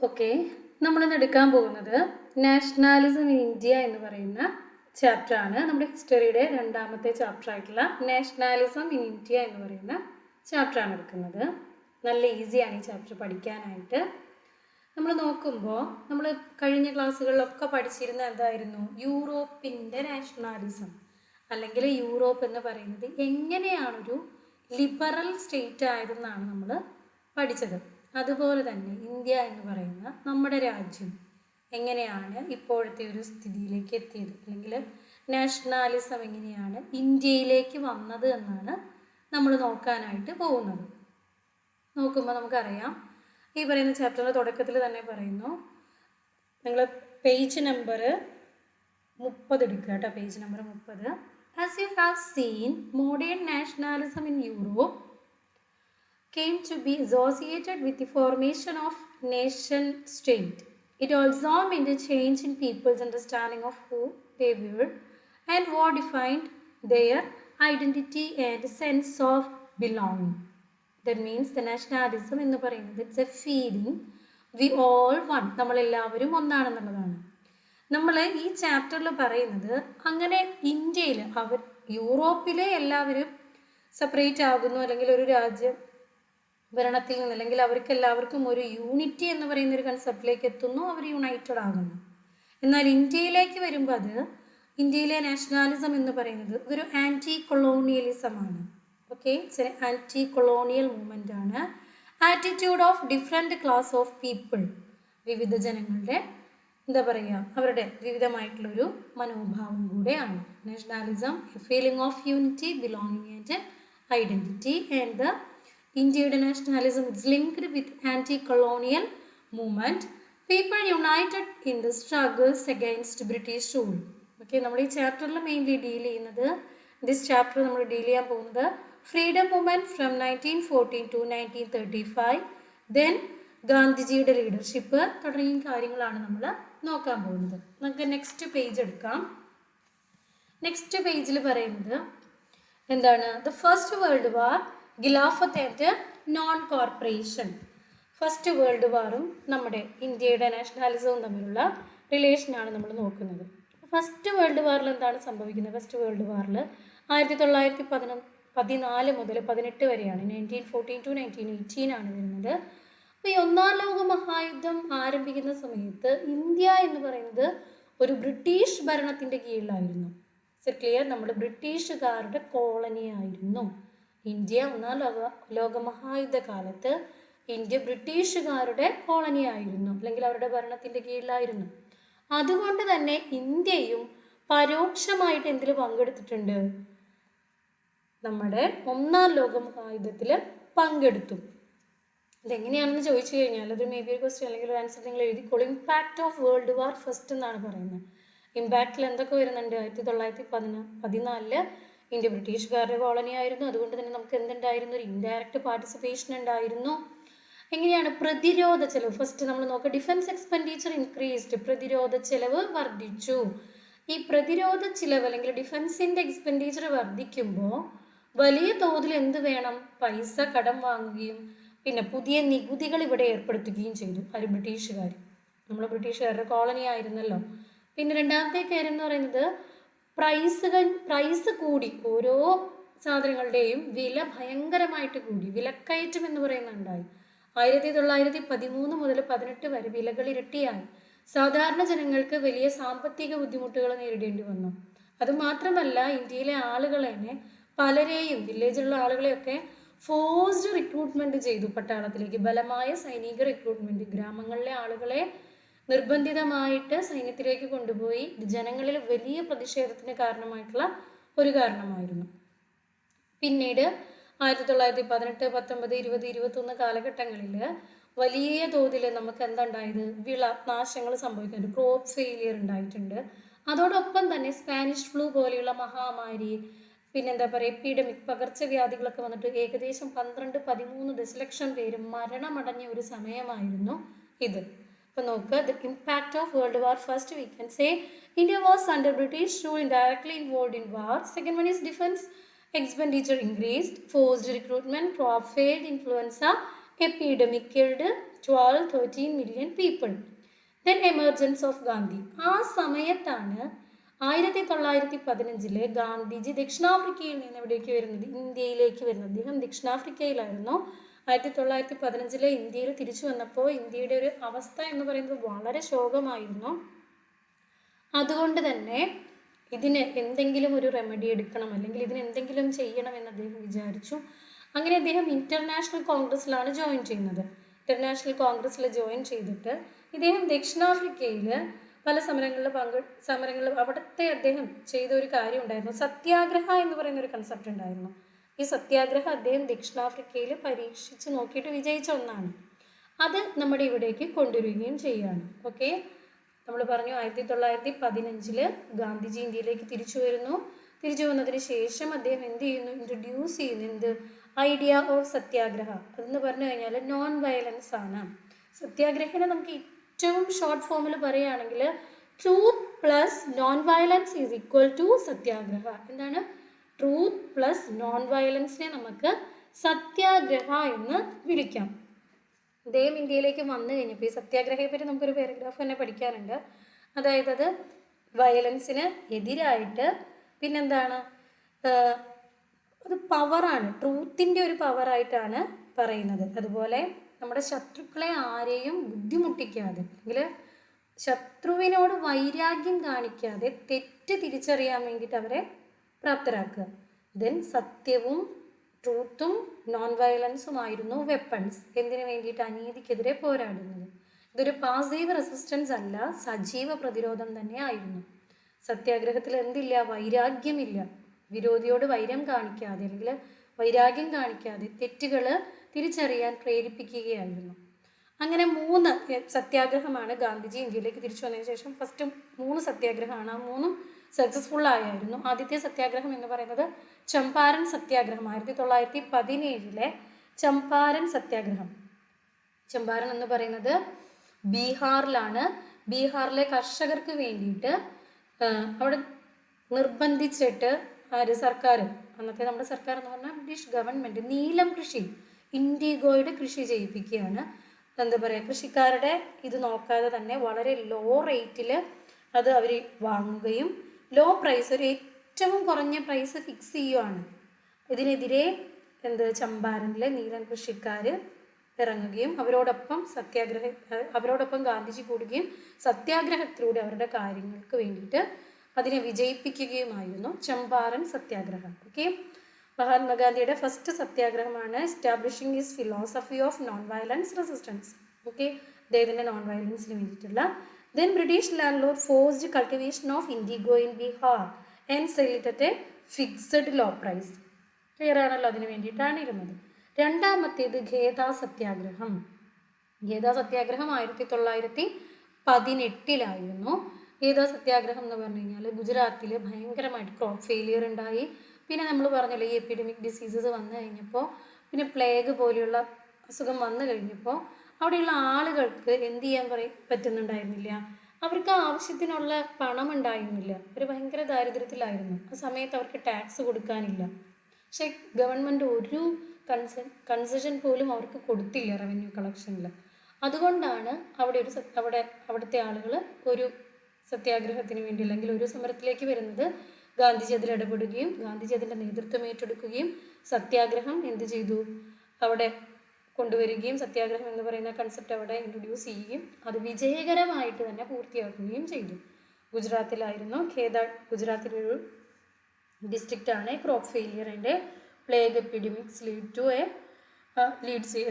Okay, നമ്മളിന്ന് എടുക്കാൻ പോകുന്നത് നാഷണാലിസം ഇൻ ഇന്ത്യ എന്ന് പറയുന്ന ചാപ്റ്ററാണ്. നമ്മുടെ ഹിസ്റ്ററിയുടെ രണ്ടാമത്തെ ചാപ്റ്റർ ആയിട്ടുള്ള നാഷണാലിസം ഇൻ ഇന്ത്യ എന്ന് പറയുന്ന ചാപ്റ്ററാണ് എടുക്കുന്നത്. നല്ല ഈസിയാണ് ഈ ചാപ്റ്റർ പഠിക്കാനായിട്ട്. നമ്മൾ നോക്കുമ്പോൾ നമ്മൾ കഴിഞ്ഞ ക്ലാസ്സുകളിലൊക്കെ പഠിച്ചിരുന്ന എന്തായിരുന്നു? യൂറോപ്പിൻ്റെ നാഷണാലിസം അല്ലെങ്കിൽ യൂറോപ്പ് എന്ന് പറയുന്നത് എങ്ങനെയാണൊരു ലിബറൽ സ്റ്റേറ്റ് ആയതെന്നാണ് നമ്മൾ പഠിച്ചത്. അതുപോലെ തന്നെ ഇന്ത്യ എന്ന് പറയുന്ന നമ്മുടെ രാജ്യം എങ്ങനെയാണ് ഇപ്പോഴത്തെ ഒരു സ്ഥിതിയിലേക്ക് എത്തിയത്, അല്ലെങ്കിൽ നാഷണാലിസം എങ്ങനെയാണ് ഇന്ത്യയിലേക്ക് വന്നത് എന്നാണ് നമ്മൾ നോക്കാനായിട്ട് പോകുന്നത്. നോക്കുമ്പോൾ നമുക്കറിയാം, ഈ പറയുന്ന ചാപ്റ്ററിൻ്റെ തുടക്കത്തിൽ തന്നെ പറയുന്നു, നിങ്ങൾ പേജ് നമ്പർ 30 എടുക്കുക കേട്ടോ. Page number 30. As you have seen, modern nationalism in Europe came to be associated with the formation of nation state. It also meant a change in people's understanding of who they were and what defined their identity and sense of belonging. That means the nationalism എന്ന് പറയുന്നത് it's a feeling we all want. നമ്മളെല്ലാവരും ഒന്നാണെന്നുള്ളതാണ്. നമ്മൾ ഈ ചാപ്റ്ററിൽ പറയുന്നത് അങ്ങനെ ഇന്ത്യയിൽ യൂറോപ്പിലെ എല്ലാവരും സെപ്പറേറ്റ് ആകുന്നു, അല്ലെങ്കിൽ ഒരു രാജ്യം ഭരണത്തിൽ നിന്ന്, അല്ലെങ്കിൽ അവർക്ക് എല്ലാവർക്കും ഒരു യൂണിറ്റി എന്ന് പറയുന്ന ഒരു കൺസെപ്റ്റിലേക്ക് എത്തുന്നു, അവർ യുണൈറ്റഡ് ആകുന്നു. എന്നാൽ ഇന്ത്യയിലേക്ക് വരുമ്പോൾ ഇന്ത്യയിലെ നാഷണാലിസം എന്ന് പറയുന്നത് ഒരു ആൻറ്റി കൊളോണിയലിസമാണ്. ഓക്കെ, ആൻറ്റി കൊളോണിയൽ മൂവ്മെൻ്റ് ആണ്. Attitude of different class of people, വിവിധ ജനങ്ങളുടെ എന്താ പറയുക, അവരുടെ വിവിധമായിട്ടുള്ളൊരു മനോഭാവം കൂടെയാണ് nationalism. Feeling of unity, belonging and identity. And the ഇന്ത്യയുടെ nationalism is linked with anti colonial movement. People united in the struggles against British rule. Okay, നമ്മൾ ഈ ചാപ്റ്ററിൽ മെയിൻലി ഡീൽ ചെയ്യുന്നത്, ദിസ് ചാപ്റ്റർ നമ്മൾ ഡീൽ ചെയ്യാൻ പോകുന്നത് freedom movement from 1914 to 1935, then ഗാന്ധിജിയുടെ leadership തുടങ്ങിയ കാര്യങ്ങളാണ് നമ്മൾ നോക്കാൻ പോകുന്നത്. നമുക്ക് നെക്സ്റ്റ് പേജ് എടുക്കാം. നെക്സ്റ്റ് പേജിൽ പറയുന്നത് എന്താണ്? The first world war, Khilafat and non cooperation. First world വാറും നമ്മുടെ ഇന്ത്യയുടെ നാഷണാലിസവും തമ്മിലുള്ള റിലേഷനാണ് നമ്മൾ നോക്കുന്നത്. ഫസ്റ്റ് വേൾഡ് വാറിൽ എന്താണ് സംഭവിക്കുന്നത്? ഫസ്റ്റ് വേൾഡ് വാറിൽ 1914 മുതൽ 18 വരെയാണ്, 1914 to 1918 ആണ് വരുന്നത്. അപ്പോൾ ഈ ഒന്നാം ലോക മഹായുദ്ധം ആരംഭിക്കുന്ന സമയത്ത് ഇന്ത്യ എന്ന് പറയുന്നത് ഒരു ബ്രിട്ടീഷ് ഭരണത്തിൻ്റെ കീഴിലായിരുന്നു. ക്ലിയർ? നമ്മുടെ ബ്രിട്ടീഷുകാരുടെ കോളനി ആയിരുന്നു ഇന്ത്യ. ഒന്നാം ലോക മഹായുദ്ധ കാലത്ത് ഇന്ത്യ ബ്രിട്ടീഷുകാരുടെ കോളനി ആയിരുന്നു, അല്ലെങ്കിൽ അവരുടെ ഭരണത്തിൻ്റെ കീഴിലായിരുന്നു. അതുകൊണ്ട് തന്നെ ഇന്ത്യയും പരോക്ഷമായിട്ട് എന്തിൽ പങ്കെടുത്തിട്ടുണ്ട്? നമ്മുടെ ഒന്നാം ലോക മഹായുദ്ധത്തിൽ പങ്കെടുത്തു. ഇതെങ്ങനെയാണെന്ന് ചോദിച്ചു കഴിഞ്ഞാൽ അതൊരു മേ ബി ഒരു ക്വസ്റ്റ്യൻ അല്ലെങ്കിൽ ഒരു ആൻസർ നിങ്ങൾ എഴുതിക്കോളൂ. Impact of world war first എന്നാണ് പറയുന്നത്. ഇമ്പാക്റ്റിൽ എന്തൊക്കെ വരുന്നുണ്ട്? 1914 ഇന്ത്യ ബ്രിട്ടീഷുകാരുടെ കോളനി ആയിരുന്നു. അതുകൊണ്ട് തന്നെ നമുക്ക് എന്തുണ്ടായിരുന്നു? ഒരു ഇൻഡയറക്റ്റ് പാർട്ടിസിപ്പേഷൻ ഉണ്ടായിരുന്നു. എങ്ങനെയാണ്? പ്രതിരോധ ചെലവ് ഫസ്റ്റ് നമ്മൾ നോക്കുക. ഡിഫൻസ് എക്സ്പെൻഡിച്ചർ ഇൻക്രീസ്ഡ്, പ്രതിരോധ ചെലവ് വർദ്ധിച്ചു. ഈ പ്രതിരോധ ചിലവ് അല്ലെങ്കിൽ ഡിഫൻസിൻ്റെ എക്സ്പെൻഡിച്ചർ വർദ്ധിക്കുമ്പോൾ വലിയ തോതിൽ എന്ത് വേണം? പൈസ കടം വാങ്ങുകയും പിന്നെ പുതിയ നികുതികൾ ഇവിടെ ഏർപ്പെടുത്തുകയും ചെയ്തു. ആര്? ബ്രിട്ടീഷുകാർ. നമ്മൾ ബ്രിട്ടീഷുകാരുടെ കോളനി ആയിരുന്നല്ലോ. പിന്നെ രണ്ടാമത്തെ കാര്യം എന്ന് പറയുന്നത് പ്രൈസ് കൂടി. ഓരോ സാധനങ്ങളുടെയും വില ഭയങ്കരമായിട്ട് കൂടി. വിലക്കയറ്റം എന്ന് പറയുന്നുണ്ടായി. 1913 മുതൽ 18 വരെ വിലകൾ ഇരട്ടിയായി. സാധാരണ ജനങ്ങൾക്ക് വലിയ സാമ്പത്തിക ബുദ്ധിമുട്ടുകൾ നേരിടേണ്ടി വന്നു. അതുമാത്രമല്ല, ഇന്ത്യയിലെ ആളുകളെ പലരെയും, വില്ലേജിലുള്ള ആളുകളെയൊക്കെ ഫോഴ്സ്ഡ് റിക്രൂട്ട്മെൻറ്റ് ചെയ്തു പട്ടാളത്തിലേക്ക്. ബലമായ സൈനിക റിക്രൂട്ട്മെൻറ്റ്. ഗ്രാമങ്ങളിലെ ആളുകളെ നിർബന്ധിതമായിട്ട് സൈന്യത്തിലേക്ക് കൊണ്ടുപോയി. ജനങ്ങളിൽ വലിയ പ്രതിഷേധത്തിന് കാരണമായിട്ടുള്ള ഒരു കാരണമായിരുന്നു. പിന്നീട് 1918, 19, 20, 21 കാലഘട്ടങ്ങളിൽ വലിയ തോതിൽ നമുക്ക് എന്തുണ്ടായത്? വിള നാശങ്ങൾ സംഭവിക്കുന്നുണ്ട്. ക്രോപ്പ് ഫെയിലിയർ ഉണ്ടായിട്ടുണ്ട്. അതോടൊപ്പം തന്നെ സ്പാനിഷ് ഫ്ലൂ പോലെയുള്ള മഹാമാരി, പിന്നെന്താ പറയുക, എപ്പിഡമിക് പകർച്ചവ്യാധികളൊക്കെ വന്നിട്ട് ഏകദേശം 12-13 ദശലക്ഷം പേര് മരണമടഞ്ഞ ഒരു സമയമായിരുന്നു ഇത്. അപ്പോൾ നോക്കുക, the impact of world war. First we can say India was under British rule, indirectly involved in war. Second one is defence expenditure increased, forced recruitment, crop failed, influenza epidemic killed 12-13 million people. Then emergence of Gandhi. ആ സമയത്താണ് 1915 ഗാന്ധിജി ദക്ഷിണാഫ്രിക്കയിൽ നിന്ന് എവിടേക്ക് വരുന്നത്, ഇന്ത്യയിലേക്ക് വരുന്നത്. അദ്ദേഹം ദക്ഷിണാഫ്രിക്കയിലായിരുന്നു. 1915 ഇന്ത്യയിൽ തിരിച്ചു വന്നപ്പോൾ ഇന്ത്യയുടെ ഒരു അവസ്ഥ എന്ന് പറയുന്നത് വളരെ ശോകമായിരുന്നു. അതുകൊണ്ട് തന്നെ ഇതിന് എന്തെങ്കിലും ഒരു റെമഡി എടുക്കണം, അല്ലെങ്കിൽ ഇതിന് എന്തെങ്കിലും ചെയ്യണം എന്ന് അദ്ദേഹം വിചാരിച്ചു. അങ്ങനെ അദ്ദേഹം ഇന്റർനാഷണൽ കോൺഗ്രസ്സിലാണ് ജോയിൻ ചെയ്യുന്നത്. ഇന്റർനാഷണൽ കോൺഗ്രസ്സിൽ ജോയിൻ ചെയ്തിട്ട് ഇദ്ദേഹം ദക്ഷിണാഫ്രിക്കയിൽ പല സമരങ്ങളിൽ അവിടുത്തെ അദ്ദേഹം ചെയ്ത ഒരു കാര്യം ഉണ്ടായിരുന്നു. സത്യാഗ്രഹ എന്ന് പറയുന്ന ഒരു കൺസെപ്റ്റ് ഉണ്ടായിരുന്നു. ഈ സത്യാഗ്രഹം അദ്ദേഹം ദക്ഷിണാഫ്രിക്കയിൽ പരീക്ഷിച്ച് നോക്കിയിട്ട് വിജയിച്ച ഒന്നാണ്. അത് നമ്മുടെ ഇവിടേക്ക് കൊണ്ടുവരികയും ചെയ്യുകയാണ്. ഓക്കെ, നമ്മൾ പറഞ്ഞു 1915 ഗാന്ധിജി ഇന്ത്യയിലേക്ക് തിരിച്ചു വരുന്നു. തിരിച്ചു വന്നതിന് ശേഷം അദ്ദേഹം എന്ത് ചെയ്യുന്നു, ഇൻട്രൊഡ്യൂസ് ചെയ്യുന്നു എന്ത് ഐഡിയ ഓഫ് സത്യാഗ്രഹ. അതെന്ന് പറഞ്ഞു കഴിഞ്ഞാൽ നോൺ വയലൻസ് ആണ്. സത്യാഗ്രഹനെ നമുക്ക് ഏറ്റവും ഷോർട്ട് ഫോമിൽ പറയുകയാണെങ്കിൽ truth plus non violence is equal to satyagraha. എന്താണ്? ട്രൂത്ത് പ്ലസ് നോൺ വയലൻസിനെ നമുക്ക് സത്യാഗ്രഹ എന്ന് വിളിക്കാം. അദ്ദേഹം ഇന്ത്യയിലേക്ക് വന്നു കഴിഞ്ഞപ്പോൾ ഈ സത്യാഗ്രഹയെ പറ്റി നമുക്കൊരു പാരഗ്രാഫ് തന്നെ പഠിക്കാനുണ്ട്. അതായത് അത് വയലൻസിന് എതിരായിട്ട് പിന്നെന്താണ്, അത് പവറാണ്, ട്രൂത്തിൻ്റെ ഒരു പവറായിട്ടാണ് പറയുന്നത്. അതുപോലെ നമ്മുടെ ശത്രുക്കളെ ആരെയും ബുദ്ധിമുട്ടിക്കാതെ, അല്ലെങ്കിൽ ശത്രുവിനോട് വൈരാഗ്യം കാണിക്കാതെ തെറ്റ് തിരിച്ചറിയാൻ വേണ്ടിയിട്ട് അവരെ പ്രാപ്തരാക്കുക. ദെൻ സത്യവും ട്രൂത്തും നോൺ വയലൻസുമായിരുന്നു വെപ്പൺസ്. എന്തിനു വേണ്ടിയിട്ട്? അനീതിക്കെതിരെ പോരാടുന്നത്. ഇതൊരു പാസീവ് റെസിസ്റ്റൻസ് അല്ല, സജീവ പ്രതിരോധം തന്നെ ആയിരുന്നു. സത്യാഗ്രഹത്തിൽ എന്തില്ല? വൈരാഗ്യമില്ല. വിരോധിയോട് വൈരം കാണിക്കാതെ, അല്ലെങ്കിൽ വൈരാഗ്യം കാണിക്കാതെ തെറ്റുകൾ തിരിച്ചറിയാൻ പ്രേരിപ്പിക്കുകയായിരുന്നു. അങ്ങനെ 3 സത്യാഗ്രഹമാണ് ഗാന്ധിജി ഇന്ത്യയിലേക്ക് തിരിച്ചു വന്നതിന് ശേഷം ഫസ്റ്റ് 3 സത്യാഗ്രഹമാണ്. ആ 3 സക്സസ്ഫുൾ ആയിരുന്നു. ആദ്യത്തെ സത്യാഗ്രഹം എന്ന് പറയുന്നത് ചമ്പാരൻ സത്യാഗ്രഹം, 1917 ചമ്പാരൻ സത്യാഗ്രഹം. ചമ്പാരൻ എന്ന് പറയുന്നത് ബീഹാറിലാണ്. ബീഹാറിലെ കർഷകർക്ക് വേണ്ടിയിട്ട് അവിടെ നിർബന്ധിച്ചിട്ട് സർക്കാർ, അന്നത്തെ നമ്മുടെ സർക്കാർ എന്ന് പറഞ്ഞാൽ ബ്രിട്ടീഷ് ഗവൺമെൻറ്, നീലം കൃഷി, ഇൻഡിഗോയുടെ കൃഷി ചെയ്യിപ്പിക്കുകയാണ്. എന്താ പറയുക, കൃഷിക്കാരുടെ ഇത് നോക്കാതെ തന്നെ വളരെ ലോ റേറ്റിൽ അത് അവർ വാങ്ങുകയും ലോ പ്രൈസ്, ഒരു ഏറ്റവും കുറഞ്ഞ പ്രൈസ് ഫിക്സ് ചെയ്യുകയാണ്. ഇതിനെതിരെ ചമ്പാരനിലെ നീലം കൃഷിക്കാർ ഇറങ്ങുകയും അവരോടൊപ്പം ഗാന്ധിജി കൂടുകയും സത്യാഗ്രഹത്തിലൂടെ അവരുടെ കാര്യങ്ങൾക്ക് വേണ്ടിയിട്ട് അതിനെ വിജയിപ്പിക്കുകയുമായിരുന്നു ചമ്പാരൻ സത്യാഗ്രഹം. ഓക്കെ, മഹാത്മാഗാന്ധിയുടെ ഫസ്റ്റ് സത്യാഗ്രഹമാണ് establishing his philosophy of non violence resistance. Okay, അദ്ദേഹത്തിൻ്റെ നോൺ വയലൻസിന് വേണ്ടിയിട്ടുള്ള. Then British landlord forced cultivation of indigo in Bihar and sell it at a fixed low price. Clear ആണല്ലോ, അതിന് വേണ്ടിയിട്ടാണ് ഇരുന്നത്. രണ്ടാമത്തേത് ഖേദ സത്യാഗ്രഹം. ഖേദ സത്യാഗ്രഹം 1918 ഖേദ സത്യാഗ്രഹം എന്ന് പറഞ്ഞു കഴിഞ്ഞാൽ ഗുജറാത്തിൽ ഭയങ്കരമായിട്ട് ക്രോപ്പ് ഫെയിലിയർ ഉണ്ടായി. പിന്നെ നമ്മൾ പറഞ്ഞല്ലോ ഈ എപ്പിഡമിക് ഡിസീസസ് വന്നു കഴിഞ്ഞപ്പോൾ, പിന്നെ പ്ലേഗ് പോലെയുള്ള അസുഖം വന്നു കഴിഞ്ഞപ്പോൾ അവിടെയുള്ള ആളുകൾക്ക് എന്ത് ചെയ്യാൻ പറ്റുന്നുണ്ടായിരുന്നില്ല, അവർക്ക് ആവശ്യത്തിനുള്ള പണം ഉണ്ടായിരുന്നില്ല. അവർ ഭയങ്കര ദാരിദ്ര്യത്തിലായിരുന്നു. ആ സമയത്ത് അവർക്ക് ടാക്സ് കൊടുക്കാനില്ല. പക്ഷേ ഗവൺമെൻറ് ഒരു കൺസെഷൻ പോലും അവർക്ക് കൊടുത്തില്ല റവന്യൂ കളക്ഷനിൽ. അതുകൊണ്ടാണ് അവിടുത്തെ ആളുകൾ ഒരു സത്യാഗ്രഹത്തിന് വേണ്ടി, അല്ലെങ്കിൽ ഒരു സമരത്തിലേക്ക് വരുന്നത്. ഗാന്ധിജി അതിൽ ഇടപെടുകയും ഗാന്ധിജി അതിൻ്റെ നേതൃത്വം ഏറ്റെടുക്കുകയും സത്യാഗ്രഹം എന്ത് ചെയ്തു, അവിടെ കൊണ്ടുവരികയും സത്യാഗ്രഹം എന്ന് പറയുന്ന കൺസെപ്റ്റ് അവിടെ ഇൻട്രൊഡ്യൂസ് ചെയ്യുകയും അത് വിജയകരമായിട്ട് തന്നെ പൂർത്തിയാക്കുകയും ചെയ്തു. ഗുജറാത്തിലായിരുന്നു ഗുജറാത്തിലൊരു ഡിസ്ട്രിക്റ്റാണ്. Crop failure and plague epidemics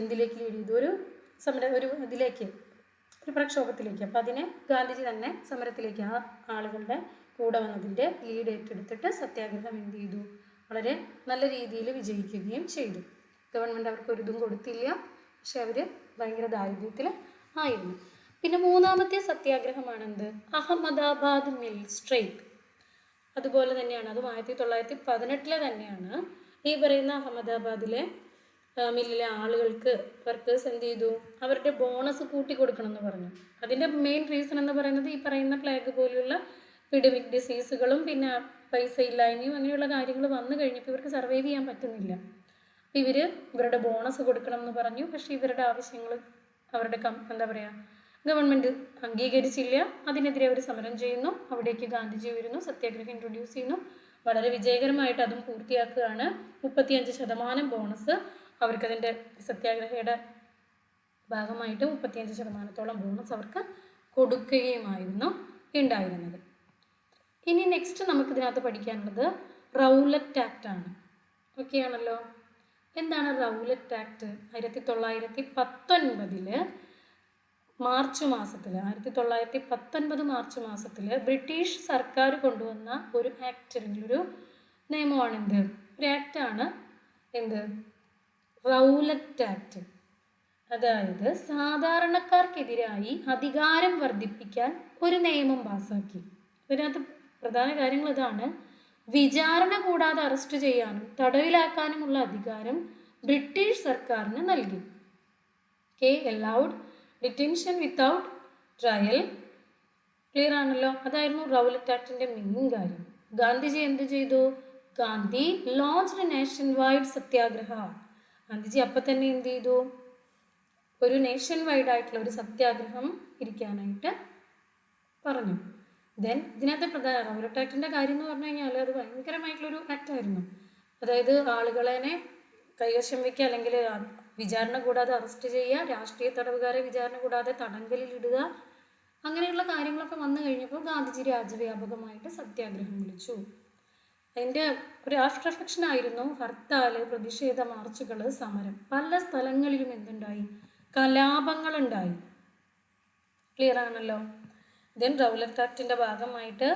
എന്തിലേക്ക് ലീഡ് ചെയ്തു, ഒരു പ്രക്ഷോഭത്തിലേക്ക്. അപ്പം അതിനെ ഗാന്ധിജി തന്നെ സമരത്തിലേക്ക് ആ ആളുകളുടെ കൂടെ വന്നതിൻ്റെ ലീഡ് ഏറ്റെടുത്തിട്ട് സത്യാഗ്രഹം എന്ത് ചെയ്തു, വളരെ നല്ല രീതിയിൽ വിജയിക്കുകയും ചെയ്തു. ഗവൺമെൻറ് അവർക്ക് ഒരു ഇതും കൊടുത്തില്ല, പക്ഷെ അവർ ഭയങ്കര ദാരിദ്ര്യത്തിൽ ആയിരുന്നു. പിന്നെ മൂന്നാമത്തെ സത്യാഗ്രഹമാണ് അഹമ്മദാബാദ് മിൽ സ്ട്രൈക്ക്. അതുപോലെ തന്നെയാണ്, അതും 1918 തന്നെയാണ്. ഈ പറയുന്ന അഹമ്മദാബാദിലെ മില്ലിലെ വർക്കേഴ്സ് എന്ത് ചെയ്തു, അവരുടെ ബോണസ് കൂട്ടി കൊടുക്കണം എന്ന് പറഞ്ഞു. അതിൻ്റെ മെയിൻ റീസൺ എന്ന് പറയുന്നത് ഈ പറയുന്ന പ്ലേഗ് പോലെയുള്ള എപ്പിഡമിക് ഡിസീസുകളും പിന്നെ പൈസ ഇല്ലായ്മയും അങ്ങനെയുള്ള കാര്യങ്ങൾ വന്നു കഴിഞ്ഞപ്പോൾ ഇവർക്ക് സർവൈവ് ചെയ്യാൻ പറ്റുന്നില്ല. ഇവരുടെ ബോണസ് കൊടുക്കണം എന്ന് പറഞ്ഞു. പക്ഷേ ഇവരുടെ ആവശ്യങ്ങൾ അവരുടെ എന്താ പറയുക, ഗവൺമെൻറ് അംഗീകരിച്ചില്ല. അതിനെതിരെ അവർ സമരം ചെയ്യുന്നു. അവിടേക്ക് ഗാന്ധിജി വരുന്നു, സത്യാഗ്രഹം ഇൻട്രൊഡ്യൂസ് ചെയ്യുന്നു. വളരെ വിജയകരമായിട്ട് അതും പൂർത്തിയാക്കുകയാണ്. 35% ബോണസ് അവർക്കതിൻ്റെ സത്യാഗ്രഹയുടെ ഭാഗമായിട്ട് 35% ബോണസ് അവർക്ക് കൊടുക്കുകയുമായിരുന്നു ഉണ്ടായിരുന്നത്. ഇനി നെക്സ്റ്റ് നമുക്കിതിനകത്ത് പഠിക്കാനുള്ളത് റൗലറ്റ് ആക്ട് ആണ്. ഓക്കെ ആണല്ലോ. എന്താണ് റൗലറ്റ് ആക്ട്? 1919 മാർച്ച് മാസത്തിൽ 1919 മാർച്ച് മാസത്തിൽ ബ്രിട്ടീഷ് സർക്കാർ കൊണ്ടുവന്ന ഒരു ആക്ട്, അല്ലെങ്കിൽ ഒരു നിയമമാണ് എന്ത്, ഒരു ആക്റ്റാണ് എന്ത്, റൗലറ്റ് ആക്ട്. അതായത് സാധാരണക്കാർക്കെതിരായി അധികാരം വർദ്ധിപ്പിക്കാൻ ഒരു നിയമം പാസാക്കി. ഇതിനകത്ത് പ്രധാന കാര്യങ്ങൾ ഇതാണ്: വിചാരണ കൂടാതെ അറസ്റ്റ് ചെയ്യാനും തടവിലാക്കാനുമുള്ള അധികാരം ബ്രിട്ടീഷ് സർക്കാരിന് നൽകി. Allowed detention without trial. Clear ആണല്ലോ. അതായിരുന്നു റൗലറ്റ് ആക്ടിന്റെ മെയിൻ കാര്യം. ഗാന്ധിജി എന്ത് ചെയ്തു? ഗാന്ധി ലോഞ്ച്ഡ് നാഷൻ വൈഡ് സത്യാഗ്രഹ. ഗാന്ധിജി അപ്പം തന്നെ എന്ത് ചെയ്തു? ഒരു നേഷൻ വൈഡ് ആയിട്ടുള്ള ഒരു സത്യാഗ്രഹം ഇരിക്കാനായിട്ട് പറഞ്ഞു. ദെൻ ഇതിനകത്ത് പ്രധാന റൗലറ്റ് ആക്ടിൻ്റെ കാര്യം എന്ന് പറഞ്ഞു കഴിഞ്ഞാൽ അത് ഭയങ്കരമായിട്ടുള്ളൊരു ആക്റ്റായിരുന്നു. അതായത് ആളുകളെ കൈവശം വയ്ക്കുക, അല്ലെങ്കിൽ വിചാരണ കൂടാതെ അറസ്റ്റ് ചെയ്യുക, രാഷ്ട്രീയ തടവുകാരെ വിചാരണ കൂടാതെ തടങ്കലിലിടുക, അങ്ങനെയുള്ള കാര്യങ്ങളൊക്കെ വന്നു കഴിഞ്ഞപ്പോൾ ഗാന്ധിജി രാജ്യവ്യാപകമായിട്ട് സത്യാഗ്രഹം വിളിച്ചു. അതിൻ്റെ ഒരു ആഫ്റ്റർ എഫക്ഷൻ ആയിരുന്നു ഹർത്താൽ, പ്രതിഷേധ മാർച്ചുകൾ, സമരം. പല സ്ഥലങ്ങളിലും എന്തുണ്ടായി? കലാപങ്ങളുണ്ടായി. ക്ലിയർ ആണല്ലോ. ദെൻ റൗലറ്റ് ആക്ടിൻ്റെ ഭാഗമായിട്ട്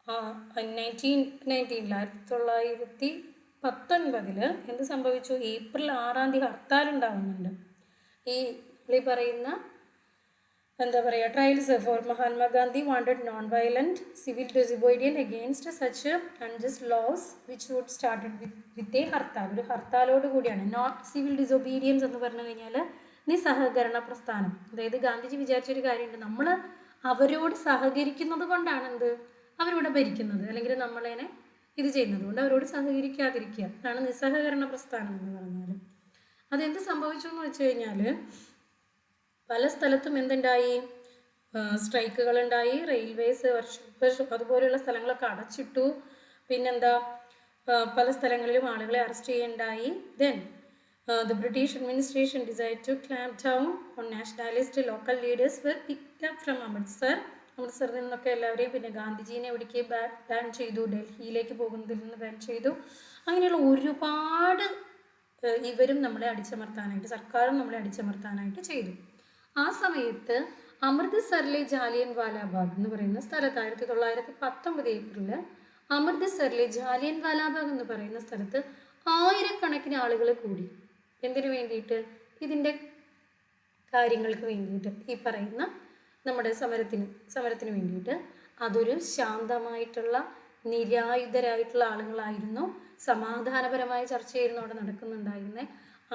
1919 എന്ത് സംഭവിച്ചു? ഏപ്രിൽ 6 ഹർത്താൽ ഉണ്ടാവുന്നുണ്ട്. ഈ പറയുന്ന എന്താ പറയുക, trials for Mahatma Gandhi wanted non violent civil disobedience against such unjust laws which would started with a hartal. ഒരു ഹർത്താലോട് കൂടിയാണ്. നോട്ട് സിവിൽ ഡിസൊബീഡിയൻസ് എന്ന് പറഞ്ഞു കഴിഞ്ഞാൽ നിസ്സഹകരണ പ്രസ്ഥാനം. അതായത് ഗാന്ധിജി വിചാരിച്ചൊരു കാര്യമുണ്ട്, നമ്മൾ അവരോട് സഹകരിക്കുന്നത് കൊണ്ടാണ് എന്ത്, അവരിവിടെ ഭരിക്കുന്നത്, അല്ലെങ്കിൽ നമ്മളതിനെ ഇത് ചെയ്യുന്നത് കൊണ്ട് അവരോട് സഹകരിക്കാതിരിക്കുക. അതാണ് നിസ്സഹകരണ പ്രസ്ഥാനം എന്ന് പറഞ്ഞാൽ. അതെന്ത് സംഭവിച്ചു എന്ന് വെച്ച് കഴിഞ്ഞാൽ പല സ്ഥലത്തും എന്തുണ്ടായി? സ്ട്രൈക്കുകളുണ്ടായി. റെയിൽവേസ് അതുപോലെയുള്ള സ്ഥലങ്ങളൊക്കെ അടച്ചിട്ടു. പിന്നെന്താ, പല സ്ഥലങ്ങളിലും ആളുകളെ അറസ്റ്റ് ചെയ്യുണ്ടായി. Then the British administration decided to clamp down on nationalist local leaders were picked up from Amritsar. അമൃത്സറിൽ നിന്നൊക്കെ എല്ലാവരെയും, പിന്നെ ഗാന്ധിജീനെ എവിടേക്ക് ബാൻ ചെയ്തു? ഡൽഹിയിലേക്ക് പോകുന്നതിൽ നിന്ന് ബാൻ ചെയ്തു. അങ്ങനെയുള്ള ഒരുപാട് ഇവരും നമ്മളെ അടിച്ചമർത്താനായിട്ട്, സർക്കാരും നമ്മളെ അടിച്ചമർത്താനായിട്ട് ചെയ്തു. ആ സമയത്ത് അമൃത്സറിലെ ജാലിയൻ വാലാബാഗ് എന്ന് പറയുന്ന സ്ഥലത്ത് 1919 ഏപ്രിലിൽ അമൃത്സറിലെ ജാലിയൻ വാലാബാഗ് എന്ന് പറയുന്ന സ്ഥലത്ത് ആയിരക്കണക്കിന് ആളുകൾ കൂടി. എന്തിനു വേണ്ടിയിട്ട്? ഇതിൻ്റെ കാര്യങ്ങൾക്ക് വേണ്ടിയിട്ട്, ഈ പറയുന്ന നമ്മുടെ സമരത്തിന് വേണ്ടിയിട്ട്. അതൊരു ശാന്തമായിട്ടുള്ള നിരായുധരായിട്ടുള്ള ആളുകളായിരുന്നു. സമാധാനപരമായ ചർച്ചയായിരുന്നു അവിടെ നടക്കുന്നുണ്ടായിരുന്നത്.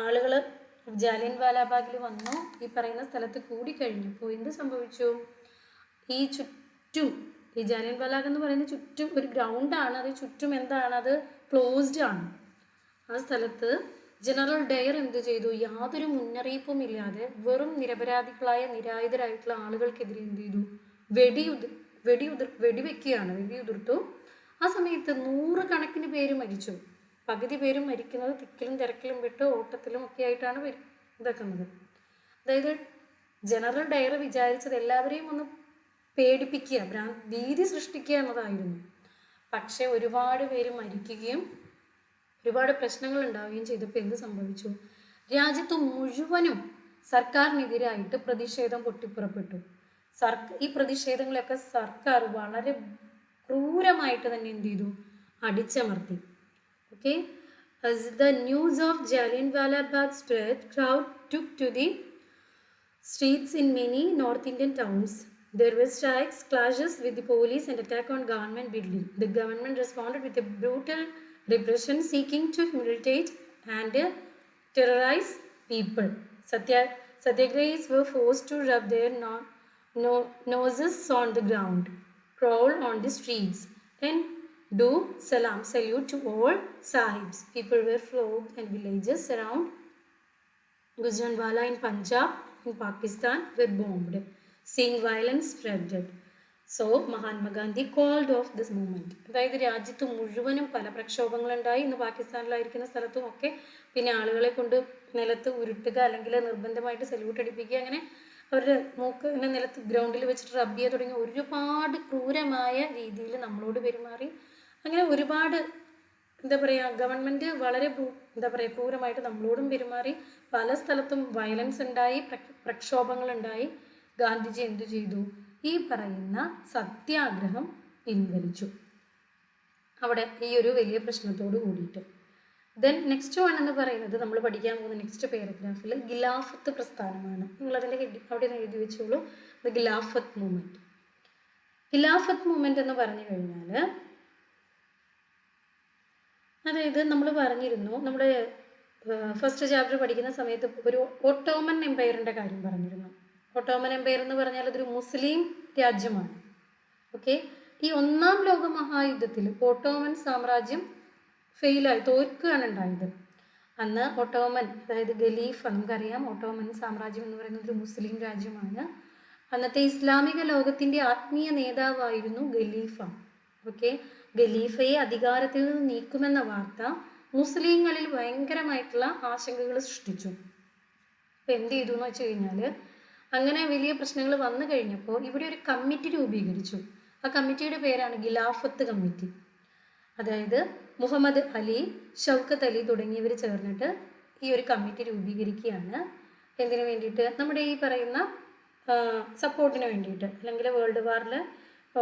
ആളുകൾ ജാലിയൻ വാലാബാഗിൽ വന്നു. ഈ പറയുന്ന സ്ഥലത്ത് കൂടിക്കഴിഞ്ഞപ്പോൾ എന്ത് സംഭവിച്ചു? ഈ ചുറ്റും, ഈ ജാലിയൻ വാലാബാഗ് എന്ന് പറയുന്ന ചുറ്റും ഒരു ഗ്രൗണ്ടാണ്. അത് ചുറ്റും എന്താണ്? അത് ക്ലോസ്ഡ് ആണ്. ആ സ്ഥലത്ത് ജനറൽ ഡയർ എന്ത് ചെയ്തു? യാതൊരു മുന്നറിയിപ്പും ഇല്ലാതെ വെറും നിരപരാധികളായ നിരായുധരായിട്ടുള്ള ആളുകൾക്കെതിരെ എന്ത് ചെയ്തു? വെടിയുതിർത്തു. ആ സമയത്ത് 100 കണക്കിന് പേര് മരിച്ചു. പകുതി പേരും മരിക്കുന്നത് തിക്കിലും തിരക്കിലും വിട്ട് ഓട്ടത്തിലും ഒക്കെ ആയിട്ടാണ് ഇതാക്കുന്നത്. അതായത് ജനറൽ ഡയർ വിചാരിച്ചത് എല്ലാവരെയും ഒന്ന് പേടിപ്പിക്കുക, ഭീതി സൃഷ്ടിക്കുക എന്നതായിരുന്നു. പക്ഷെ ഒരുപാട് പേര് മരിക്കുകയും ഒരുപാട് പ്രശ്നങ്ങൾ ഉണ്ടാവുകയും ചെയ്തപ്പോൾ എന്ത് സംഭവിച്ചു? രാജ്യത്ത് മുഴുവനും സർക്കാരിനെതിരായിട്ട് പ്രതിഷേധം പൊട്ടിപ്പുറപ്പെട്ടു. ഈ പ്രതിഷേധങ്ങളെയൊക്കെ സർക്കാർ വളരെ ക്രൂരമായിട്ട് തന്നെ എന്ത് ചെയ്തു? അടിച്ചമർത്തി. Okay. As the news of Jallianwala Bagh spread, crowd took to the streets in many North Indian towns. There were strikes, clashes with the police and attack on government building. The government responded with a brutal repression, seeking to humiliate and terrorize people. Satyagrahis were forced to rub their noses on the ground, crawl on the streets, and do salute to all sahibs. People were flogged and villages around Gujranwala in Punjab, in Pakistan, were bombed, seeing violence spread. So, Mahatma Gandhi called off this movement. അതായത് രാജ്യത്ത് മുഴുവനും പല പ്രക്ഷോഭങ്ങളുണ്ടായി. ഇന്ന് പാകിസ്ഥാനിലായിരിക്കുന്ന സ്ഥലത്തും ഒക്കെ പിന്നെ ആളുകളെ കൊണ്ട് നിലത്ത് ഉരുട്ടുക, അല്ലെങ്കിൽ നിർബന്ധമായിട്ട് സല്യൂട്ട് അടിപ്പിക്കുക, അങ്ങനെ അവരുടെ മൂക്ക് നിലത്ത് ഗ്രൗണ്ടിൽ വെച്ചിട്ട് റബ്ബ് ചെയ്യുക തുടങ്ങി ഒരുപാട് ക്രൂരമായ രീതിയിൽ നമ്മളോട് പെരുമാറി. അങ്ങനെ ഒരുപാട് ഗവൺമെൻറ് വളരെ ക്രൂരമായിട്ട് നമ്മളോടും പെരുമാറി. പല സ്ഥലത്തും വയലൻസ് ഉണ്ടായി, പ്രക്ഷോഭങ്ങളുണ്ടായി. ഗാന്ധിജി എന്തു ചെയ്തു? ഈ പറയുന്ന സത്യാഗ്രഹം പിൻവലിച്ചു അവിടെ ഈ ഒരു വലിയ പ്രശ്നത്തോട് കൂടിയിട്ട്. ദെൻ നെക്സ്റ്റ് വൺ എന്ന് പറയുന്നത് നമ്മൾ പഠിക്കാൻ പോകുന്ന നെക്സ്റ്റ് പാരഗ്രാഫിൽ ഖിലാഫത്ത് പ്രസ്ഥാനമാണ്. നിങ്ങളതിൻ്റെ അവിടെ നിന്ന് എഴുതി വെച്ചോളൂ, the Khilafat movement. Khilafat movement എന്ന് പറഞ്ഞു കഴിഞ്ഞാൽ, അതായത് നമ്മൾ പറഞ്ഞിരുന്നു, നമ്മുടെ ഫസ്റ്റ് ചാപ്റ്റർ പഠിക്കുന്ന സമയത്ത് ഒരു ഓട്ടോമൻ എംപയറിൻ്റെ കാര്യം പറഞ്ഞിരുന്നു. ഓട്ടോമൻ എംപയർ എന്ന് പറഞ്ഞാൽ അതൊരു മുസ്ലിം രാജ്യമാണ്. ഓക്കെ, ഈ ഒന്നാം ലോക മഹായുദ്ധത്തിൽ ഓട്ടോമൻ സാമ്രാജ്യം ഫെയിലായി, തോൽക്കുകയാണ് ഉണ്ടായത്. അന്ന് ഓട്ടോമൻ, അതായത് ഖലീഫ, നമുക്കറിയാം ഓട്ടോമൻ സാമ്രാജ്യം എന്ന് പറയുന്നത് ഒരു മുസ്ലിം രാജ്യമാണ്. അന്നത്തെ ഇസ്ലാമിക ലോകത്തിൻ്റെ ആത്മീയ നേതാവായിരുന്നു ഖലീഫ. ഓക്കെ, ഖലീഫയെ അധികാരത്തിൽ നിന്ന് നീക്കുമെന്ന വാർത്ത മുസ്ലിങ്ങളിൽ ഭയങ്കരമായിട്ടുള്ള ആശങ്കകൾ സൃഷ്ടിച്ചു. അപ്പോൾ എന്ത് ചെയ്തു എന്ന് വെച്ച് കഴിഞ്ഞാൽ, അങ്ങനെ വലിയ പ്രശ്നങ്ങൾ വന്നു കഴിഞ്ഞപ്പോൾ ഇവിടെ ഒരു കമ്മിറ്റി രൂപീകരിച്ചു. ആ കമ്മിറ്റിയുടെ പേരാണ് ഖിലാഫത്ത് കമ്മിറ്റി. അതായത് മുഹമ്മദ് അലി, ഷൗക്കത്ത് അലി തുടങ്ങിയവർ ചേർന്നിട്ട് ഈ ഒരു കമ്മിറ്റി രൂപീകരിക്കുകയാണ്. എന്തിനു വേണ്ടിയിട്ട്? നമ്മുടെ ഈ പറയുന്ന സപ്പോർട്ടിന് വേണ്ടിയിട്ട്. അല്ലെങ്കിൽ വേൾഡ് വാറിൽ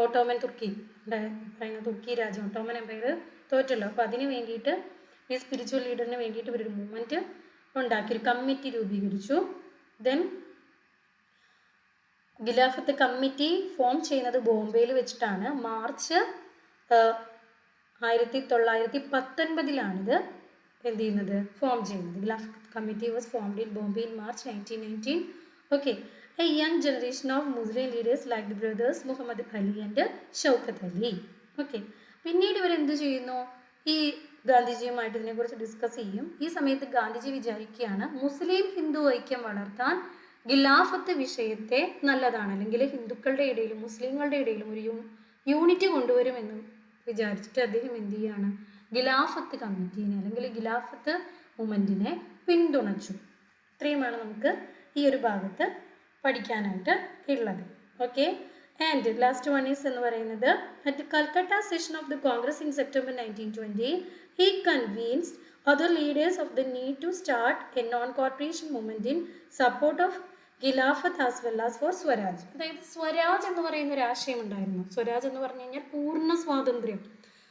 ഓട്ടോമൻ തുർക്കി പറയുന്ന തുർക്കി രാജ്യം, ഓട്ടോമൻ എംപയർ തോറ്റല്ലോ. അപ്പോൾ അതിന് വേണ്ടിയിട്ട് ഈ സ്പിരിച്വൽ ലീഡറിന് വേണ്ടിയിട്ട് ഇവരൊരു മൂവ്മെൻറ്റ് ഉണ്ടാക്കി, ഒരു കമ്മിറ്റി രൂപീകരിച്ചു. ദെൻ ഖിലാഫത്ത് കമ്മിറ്റി ഫോം ചെയ്യുന്നത് ബോംബെയിൽ വെച്ചിട്ടാണ്. മാർച്ച് 1919 എന്ത് ചെയ്യുന്നത്? ഫോം ചെയ്യുന്നത്. Khilafat committee was formed in Bombay in March 1919. Okay, a young generation of Muslim leaders like the brothers Muhammad Ali and Shaukat Ali. Okay, പിന്നീട് ഇവരെന്ത് ചെയ്യുന്നു? ഈ ഗാന്ധിജിയുമായിട്ട് ഇതിനെക്കുറിച്ച് ഡിസ്കസ് ചെയ്യും. ഈ സമയത്ത് ഗാന്ധിജി വിചാരിക്കുകയാണ്, മുസ്ലിം ഹിന്ദു ഐക്യം വളർത്താൻ ഖിലാഫത്ത് വിഷയത്തെ നല്ലതാണ്, അല്ലെങ്കിൽ ഹിന്ദുക്കളുടെ ഇടയിലും മുസ്ലിങ്ങളുടെ ഇടയിലും ഒരു യൂണിറ്റ് കൊണ്ടുവരുമെന്ന് വിചാരിച്ചിട്ട് അദ്ദേഹം എന്ത് ചെയ്യാണ്? ഖിലാഫത്ത് കമ്മിറ്റീനെ അല്ലെങ്കിൽ ഖിലാഫത്ത് മൂവ്മെൻറ്റിനെ പിന്തുണച്ചു. ഇത്രയുമാണ് നമുക്ക് ഈ ഒരു ഭാഗത്ത് പഠിക്കാനായിട്ട് ഉള്ളത്. Okay, and last one is എന്ന് പറയുന്നത്, at Calcutta session of the Congress in September 1920 he convinced other leaders of the need to start a non-cooperation movement in support of Khilafat as well as for swaraj. അതായത് സ്വരാജ് എന്ന് പറയുന്ന ഒരു ആശയം ഉണ്ടായിരുന്നു. സ്വരാജ് എന്ന് പറഞ്ഞു കഴിഞ്ഞാൽ പൂർണ്ണ സ്വാതന്ത്ര്യം.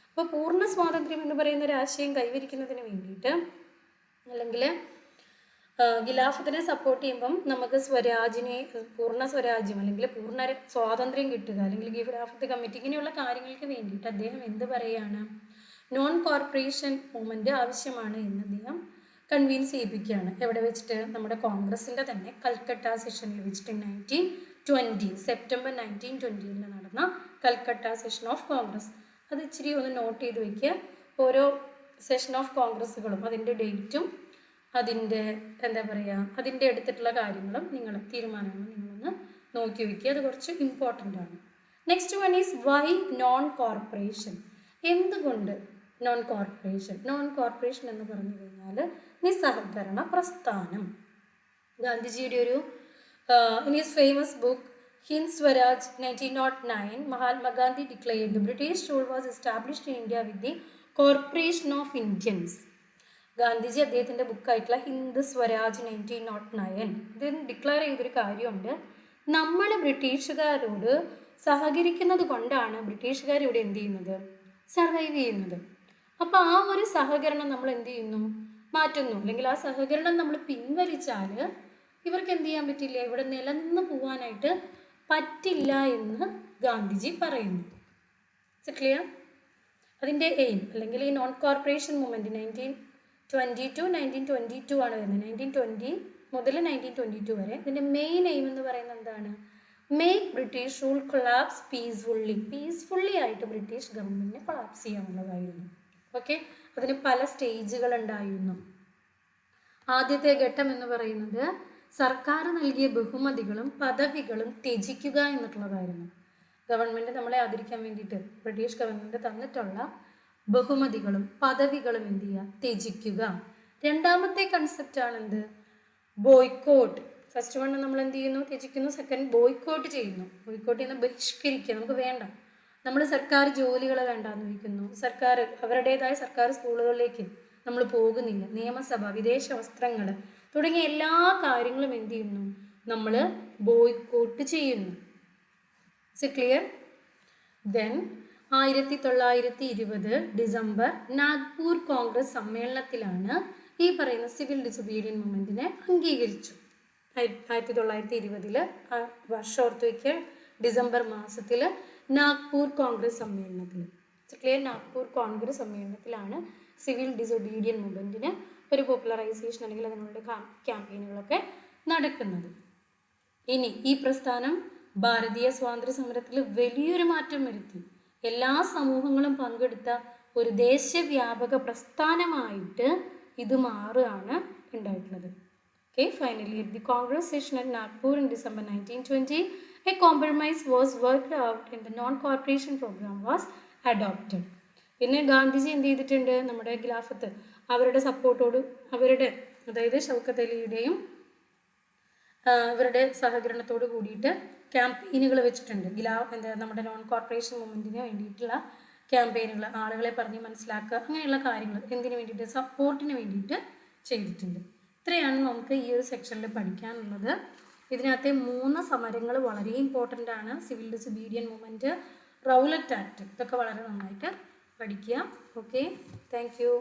അപ്പോൾ പൂർണ്ണ സ്വാതന്ത്ര്യം എന്ന് പറയുന്ന ഒരു ആശയം കൈവരിക്കുന്നതിന് വേണ്ടിയിട്ട്, അല്ലെങ്കിൽ ഖിലാഫത്തിനെ സപ്പോർട്ട് ചെയ്യുമ്പം നമുക്ക് സ്വരാജിനെ, പൂർണ്ണ സ്വരാജ്യം അല്ലെങ്കിൽ പൂർണ്ണ സ്വാതന്ത്ര്യം കിട്ടുക, അല്ലെങ്കിൽ ഖിലാഫത്ത് കമ്മിറ്റി, ഇങ്ങനെയുള്ള കാര്യങ്ങൾക്ക് വേണ്ടിയിട്ട് അദ്ദേഹം എന്ത് പറയുകയാണ്? നോൺ കോർപ്പറേഷൻ മൂവ്മെൻറ്റ് ആവശ്യമാണ് എന്ന് അദ്ദേഹം കൺവിൻസ് ചെയ്യിപ്പിക്കുകയാണ്. എവിടെ വെച്ചിട്ട്? നമ്മുടെ കോൺഗ്രസിൻ്റെ തന്നെ കൽക്കട്ട സെഷനിൽ വെച്ചിട്ട് 1920 സെപ്റ്റംബർ 1920 നടന്ന കൽക്കട്ട സെഷൻ ഓഫ് കോൺഗ്രസ്. അത് ഇച്ചിരി ഒന്ന് നോട്ട് ചെയ്ത് വയ്ക്കുക. ഓരോ സെഷൻ ഓഫ് കോൺഗ്രസ്സുകളും അതിൻ്റെ ഡേറ്റും അതിൻ്റെ അതിൻ്റെ എടുത്തിട്ടുള്ള കാര്യങ്ങളും തീരുമാനങ്ങളും നിങ്ങളൊന്ന് നോക്കി വയ്ക്കുക. അത് കുറച്ച് ഇമ്പോർട്ടൻ്റ് ആണ്. Next one is why non cooperation. എന്തുകൊണ്ട് നോൺ കോർപ്പറേഷൻ? നോൺ കോർപ്പറേഷൻ എന്ന് പറഞ്ഞു കഴിഞ്ഞാൽ നിസ്സഹകരണ പ്രസ്ഥാനം. ഗാന്ധിജിയുടെ ഒരു in his famous book Hind Swaraj 1909 Mahatma Gandhi declared the British rule was established in India with the cooperation of Indians. Gandhiji അദ്ദേഹത്തിൻ്റെ ബുക്കായിട്ടുള്ള ഹിന്ദ് സ്വരാജ് 1909 ഇതിന് ഡിക്ലെയർ ചെയ്തൊരു കാര്യമുണ്ട്, നമ്മൾ ബ്രിട്ടീഷുകാരോട് സഹകരിക്കുന്നത് കൊണ്ടാണ് ബ്രിട്ടീഷുകാർ ഇവിടെ എന്ത് ചെയ്യുന്നത്? സർവൈവ് ചെയ്യുന്നത്. അപ്പോൾ ആ ഒരു സഹകരണം നമ്മൾ എന്ത് ചെയ്യുന്നു? മാറ്റുന്നു. അല്ലെങ്കിൽ ആ സഹകരണം നമ്മൾ പിൻവലിച്ചാൽ ഇവർക്ക് എന്ത് ചെയ്യാൻ പറ്റില്ല? ഇവിടെ നിലനിന്ന് പോകാനായിട്ട് പറ്റില്ല എന്ന് ഗാന്ധിജി പറയുന്നു. ക്ലിയർ? അതിൻ്റെ എയിം, അല്ലെങ്കിൽ ഈ നോൺ കോർപ്പറേഷൻ മൂവ്മെൻറ്റ് 1922 ആണ് വരുന്നത്. 1920 മുതൽ 1922 വരെ. ഇതിൻ്റെ മെയിൻ എയിം എന്ന് പറയുന്നത് എന്താണ്? Make British rule collapse peacefully ആയിട്ട് ബ്രിട്ടീഷ് ഗവൺമെൻറ്റിനെ കൊളാപ്സ് ചെയ്യാനുള്ളതായിരുന്നു. ഓക്കെ, അതിന് പല സ്റ്റേജുകൾ ഉണ്ടായിരുന്നു. ആദ്യത്തെ ഘട്ടം എന്ന് പറയുന്നത് സർക്കാർ നൽകിയ ബഹുമതികളും പദവികളും ത്യജിക്കുക എന്നിട്ടുള്ളതായിരുന്നു. ഗവൺമെൻറ് നമ്മളെ ആദരിക്കാൻ വേണ്ടിയിട്ട് ബ്രിട്ടീഷ് ഗവൺമെൻറ് തന്നിട്ടുള്ള ബഹുമതികളും പദവികളും എന്ത് ചെയ്യുക, ത്യജിക്കുക. രണ്ടാമത്തെ കൺസെപ്റ്റാണ് എന്ത്, ബോയ്ക്കോട്ട്. ഫസ്റ്റ് വൺ നമ്മൾ എന്ത് ചെയ്യുന്നു, ത്യജിക്കുന്നു. സെക്കൻഡ് ബോയ്ക്കോട്ട് ചെയ്യുന്നു. ബോയ്ക്കോട്ട് ചെയ്യുന്ന ബഹിഷ്കരിക്കുക, നമുക്ക് വേണ്ട, നമ്മൾ സർക്കാർ ജോലികളെ വേണ്ടാന്ന് വയ്ക്കുന്നു, സർക്കാർ അവരുടേതായ സർക്കാർ സ്കൂളുകളിലേക്ക് നമ്മൾ പോകുന്നില്ല, നിയമസഭ, വിദേശ വസ്ത്രങ്ങൾ തുടങ്ങിയ എല്ലാ കാര്യങ്ങളും എന്ത് ചെയ്യുന്നു, നമ്മൾ ബോയ്ക്കോട്ട് ചെയ്യുന്നു. Is clear? Then 1920 December Nagpur Congress സമ്മേളനത്തിലാണ് ഈ പറയുന്ന സിവിൽ ഡിസൊബീഡിയൻ മൂവ്മെൻറ്റിനെ അംഗീകരിച്ചു. 1920 വർഷം ഓർത്ത് വയ്ക്കുക, ഡിസംബർ മാസത്തിൽ നാഗ്പൂർ കോൺഗ്രസ് സമ്മേളനത്തിൽ. ക്ലിയർ? നാഗ്പൂർ കോൺഗ്രസ് സമ്മേളനത്തിലാണ് സിവിൽ ഡിസൊബീഡിയൻ മൂവ്മെൻറ്റിന് ഒരു പോപ്പുലറൈസേഷൻ അല്ലെങ്കിൽ അതിനുള്ള ക്യാമ്പയിനുകളൊക്കെ നടക്കുന്നത്. ഇനി ഈ പ്രസ്ഥാനം ഭാരതീയ സ്വാതന്ത്ര്യ സമരത്തിൽ വലിയൊരു മാറ്റം വരുത്തി. എല്ലാ സമൂഹങ്ങളും പങ്കെടുത്ത ഒരു ദേശവ്യാപക പ്രസ്ഥാനമായിട്ട് ഇത് മാറുകയാണ് ഉണ്ടായിട്ടുള്ളത്. Okay, finally, at the Congress session at Nagpur in December 1920, a compromise was worked out and the non-cooperation program was adopted. പിന്നെ ഗാന്ധിജി എന്ത് ചെയ്തിട്ടുണ്ട്, നമ്മുടെ ഖിലാഫത്ത് അവരുടെ സപ്പോർട്ടോട്, അവരുടെ അതായത് ഷൗക്കത്ത് അലിയുടെയും ഇവരുടെ സഹകരണത്തോട് കൂടിയിട്ട് ക്യാമ്പയിനുകൾ വെച്ചിട്ടുണ്ട്. നമ്മുടെ നോൺ കോർപ്പറേഷൻ മൂവ്മെൻറ്റിന് വേണ്ടിയിട്ടുള്ള ക്യാമ്പയിനുകൾ, ആളുകളെ പറഞ്ഞ് മനസ്സിലാക്കുക, അങ്ങനെയുള്ള കാര്യങ്ങൾ എന്തിനു വേണ്ടിയിട്ട്, സപ്പോർട്ടിന് വേണ്ടിയിട്ട് ചെയ്തിട്ടുണ്ട്. ഇത്രയാണ് നമുക്ക് ഈ ഒരു സെക്ഷനിൽ പഠിക്കാനുള്ളത്. ഇതിനകത്തെ 3 സമരങ്ങൾ വളരെ ഇമ്പോർട്ടൻ്റ് ആണ്. Civil disobedient movement, Rowlatt act, ഇതൊക്കെ വളരെ നന്നായിട്ട് പഠിക്കുക. Okay, thank you.